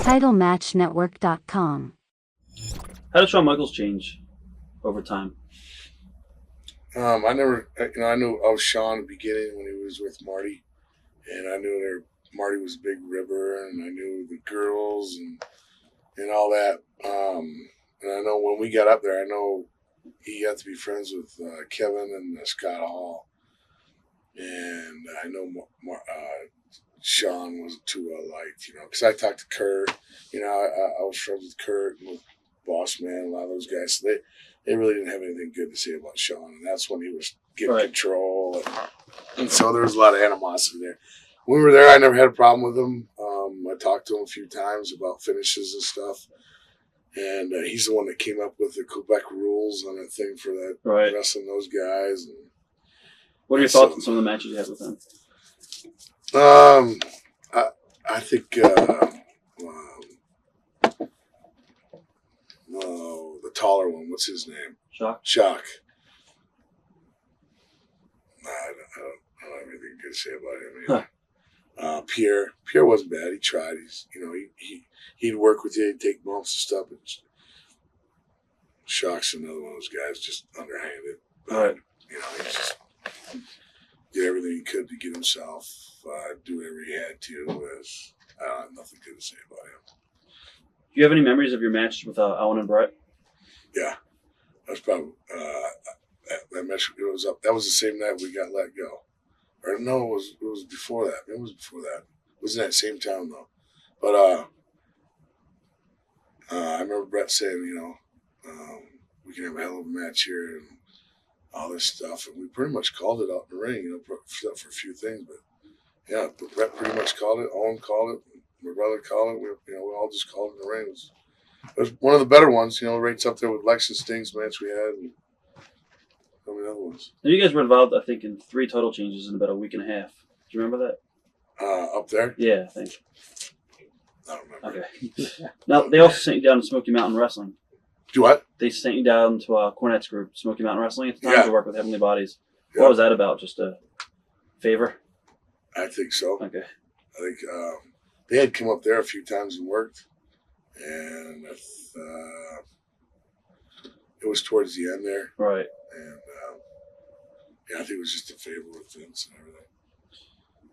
TitleMatchNetwork.com. How did Shawn Michaels change over time? I never, I knew of Shawn in the beginning when he was with Marty, and I knew Marty was a big ribber, and I knew the girls and all that. And I know when we got up there, I know he got to be friends with Kevin and Scott Hall, and I know Shawn wasn't too well liked, because I talked to Kurt. I was friends with Kurt and with Boss Man, a lot of those guys. So they really didn't have anything good to say about Shawn, and that's when he was getting control, and so there was a lot of animosity there. When we were there, I never had a problem with him. I talked to him a few times about finishes and stuff, and he's the one that came up with the Quebec rules on that thing for that wrestling those guys. And, what are your thoughts on some of the matches you had with him? I think the taller one, what's his name? Jacques. I don't have anything good to say about him either. Pierre wasn't bad. He tried. He'd work with you. He'd take bumps and stuff. But Jacques, another one of those guys, just underhanded. He just did everything he could to get himself, do whatever he had to. I have nothing good to say about him. Do you have any memories of your matches with Owen and Bret? Yeah, that's probably that match. That was the same night we got let go. Or no, it was before that. It was before that. It was in that same town though. But I remember Bret saying, we can have a hell of a match here and all this stuff, and we pretty much called it out in the ring, for a few things. But yeah, Bret pretty much called it. Owen called it. My brother called it. We all just called it in the ring. It was one of the better ones, right up there with Lex and Sting's match we had, and so many other ones. And you guys were involved, I think, in 3 title changes in about a week and a half. Do you remember that? Up there? Yeah, I think. I don't remember. Okay. Now, they also sent you down to Smoky Mountain Wrestling. Do what? They sent you down to Cornette's group, Smoky Mountain Wrestling, at the time to work with Heavenly Bodies. Yeah. What was that about? Just a favor? I think so. Okay. I think they had come up there a few times and worked, and it was towards the end there. Right. And I think it was just a favor with Vince and everything.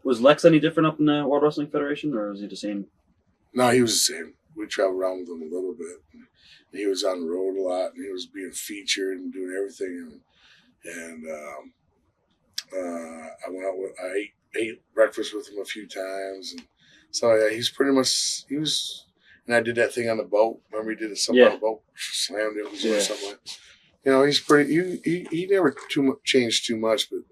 Was Lex any different up in the World Wrestling Federation, or was he the same? No, he was the same. We traveled around with him a little bit. And he was on the road a lot, and he was being featured and doing everything. And I ate breakfast with him a few times, and so yeah, he's pretty much And I did that thing on the boat. Remember, he did something on the boat, slammed it or something like that. He's pretty. He never changed too much, but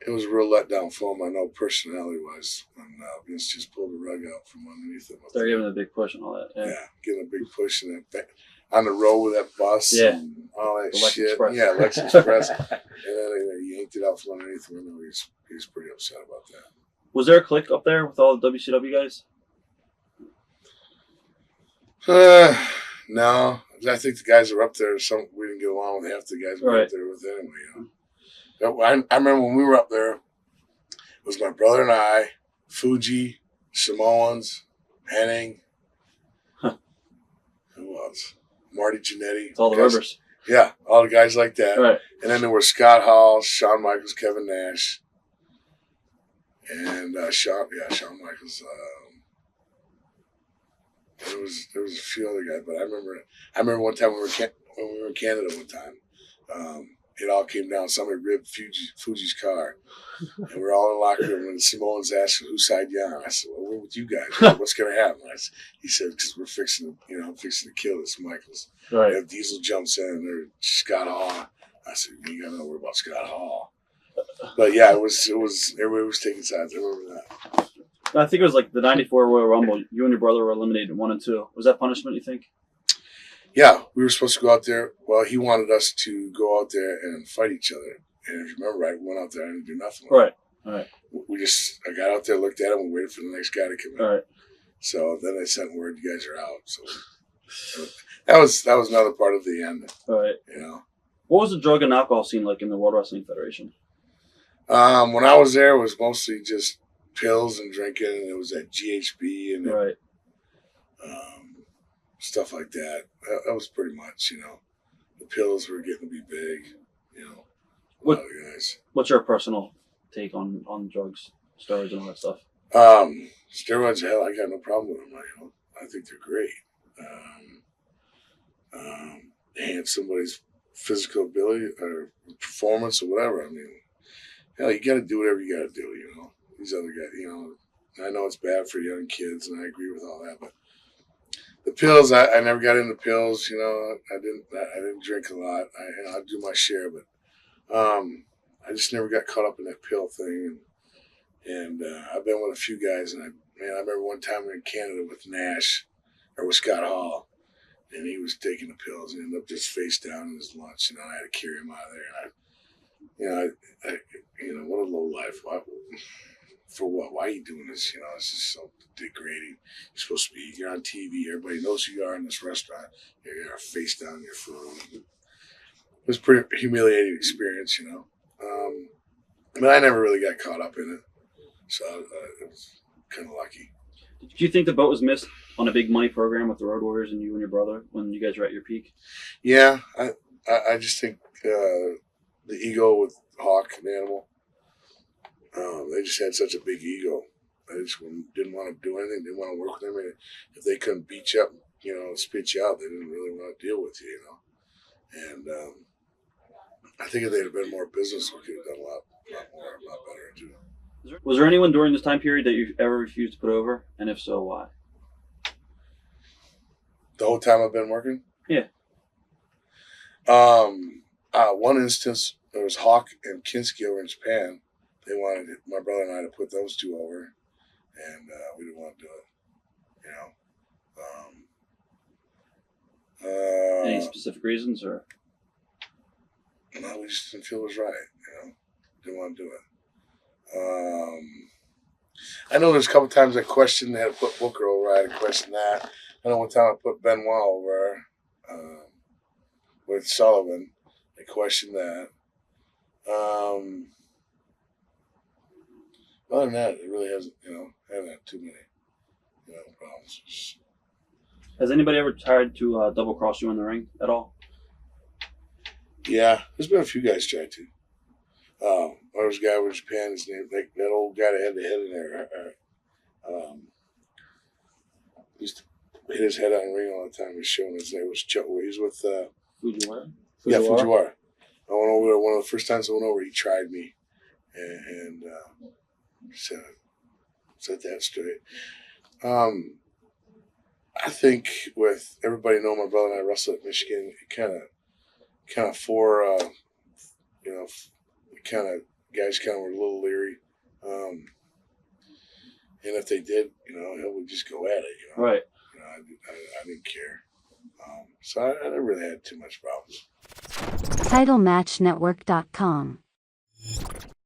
it was a real letdown for him. I know personality-wise, when Vince just pulled the rug out from underneath him. They're giving a big push and all that. Yeah, giving a big push and that on the road with that bus and all that shit. Express. Yeah, Lex Express. And then he yanked it out from underneath him. I know he's pretty upset about that. Was there a clique up there with all the WCW guys? No. I think the guys that were up there, we didn't get along with half the guys we were up there with anyway. I remember when we were up there, it was my brother and I, Fuji, Samoans, Henning. Who else? Marty Jannetty. All the rubbers. Yeah, all the guys like that. Right. And then there were Scott Hall, Shawn Michaels, Kevin Nash, and Shawn Michaels. There was a few other guys, but I remember one time when we were in Canada one time. It all came down. Somebody ripped Fuji's car, and we're all in the locker room. And Samoans asked whose side you on. I said, "Well, we're with you guys. What's going to happen?" He said, "Because we're fixing to kill this Michaels." Right. And Diesel jumps in, and there's Scott Hall. I said, "You got to know about Scott Hall." But yeah, it was. Everybody was taking sides. I remember that. I think it was like the '94 Royal Rumble. You and your brother were eliminated in 1 and 2. Was that punishment, you think? Yeah, we were supposed to go out there. Well, he wanted us to go out there and fight each other. And if you remember right, we went out there and didn't do nothing. Right. I got out there, looked at him, and waited for the next guy to come in. Right. So then they sent word, you guys are out. So that was another part of the end. Right. What was the drug and alcohol scene like in the World Wrestling Federation? When I was there, it was mostly just pills and drinking, and it was at GHB, and stuff like that. That was pretty much, the pills were getting to be big, a lot of guys. What's your personal take on drugs, steroids, and all that stuff? Steroids, hell, I got no problem with them. I think they're great. Enhance somebody's physical ability or performance or whatever. I mean, hell, you got to do whatever you got to do. These other guys. I know it's bad for young kids, and I agree with all that. But the pills, I never got into pills. I didn't drink a lot. I do my share, but I just never got caught up in that pill thing. And I've been with a few guys, and I remember one time we were in Canada with Nash or with Scott Hall. And he was taking the pills and ended up just face down in his lunch. I had to carry him out of there. And what a low life. For what? Why are you doing this? It's just so degrading. You're supposed to be, you're on TV. Everybody knows who you are in this restaurant. You're face down your food. It was a pretty humiliating experience, But I never really got caught up in it. So I was kind of lucky. Do you think the boat was missed on a big money program with the Road Warriors and you and your brother when you guys were at your peak? Yeah, I just think the ego with Hawk and Animal, they just had such a big ego. They just didn't want to do anything. They didn't want to work with them. And if they couldn't beat you up, spit you out, they didn't really want to deal with you, And I think if they'd have been more business, we could have done a lot better too. Was there anyone during this time period that you ever refused to put over? And if so, why? The whole time I've been working? Yeah. One instance, there was Hawk and Kinski over in Japan. They wanted my brother and I to put those two over, and we didn't want to do it. Any specific reasons, or? No, we just didn't feel it was right. Didn't want to do it. I know there's a couple times I questioned, had to put Booker over. I had to question that. I know one time I put Benoit over with Sullivan. I questioned that. Other than that, it really hasn't, haven't had too many, problems. Has anybody ever tried to double cross you in the ring at all? Yeah, there's been a few guys tried to. There was a guy over in Japan, his name, that old guy that had the head in there, used to hit his head on the ring all the time. He was showing his name was Chuck. He was with Fujiwara? Yeah, Fujiwara. I went over there. One of the first times I went over, he tried me and set that straight. I think with everybody knowing my brother and I wrestled at Michigan, it kind of guys kind of were a little leery. And if they did, he would just go at it. Right. I didn't care. So I never really had too much problems. TitleMatchNetwork.com